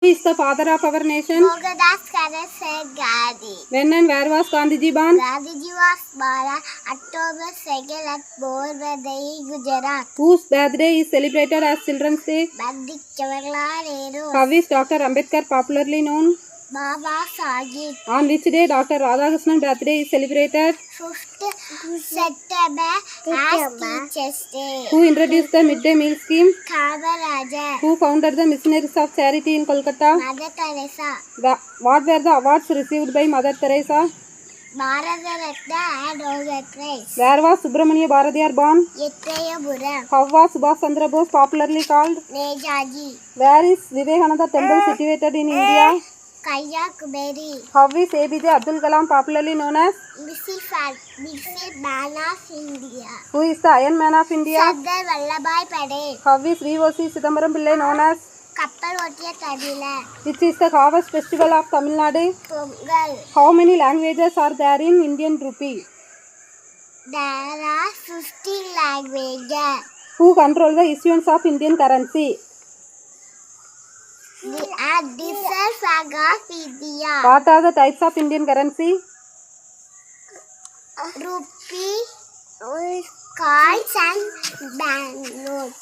Who is the father of our nation? Mohandas Karamchand Gandhi. When and where was Gandhiji born? Gandhiji was born on October 2nd at Porbandar, Gujarat. Whose birthday is celebrated as Children's Day? Pandit Jawaharlal Nehru. How is Dr. Ambedkar popularly known? Baba Sahib. On which day Dr. Radhakrishnan birthday is celebrated? 5th September as Teachers Day. Who introduced the midday meal scheme? Kamarajar. Who founded the Missionaries of Charity in Kolkata? Mother Teresa. What were the awards received by Mother Teresa? Bharata Ratna and Nobel Prize. Where was Subramania Bharatiyar born? Yettayapuram. How was Subhash Chandra Bose popularly called? Nejaji. Where is Vivekananda Temple situated in India? Kanyakumari. How is APJ Abdul Kalam popularly known as? Missile Man of India. Who is the Iron Man of India? Sardar Vallabhbhai Patel. How is VOC Chidambaram Pillai known as? Kappal Ottiya Tamila. Which is the harvest festival of Tamil Nadu? Pongal. How many languages are there in Indian rupee? There are 15 languages. Who control the issuance of Indian currency? The Reserve Bank of India. What are the types of Indian currency? Rupee, coins and banknotes.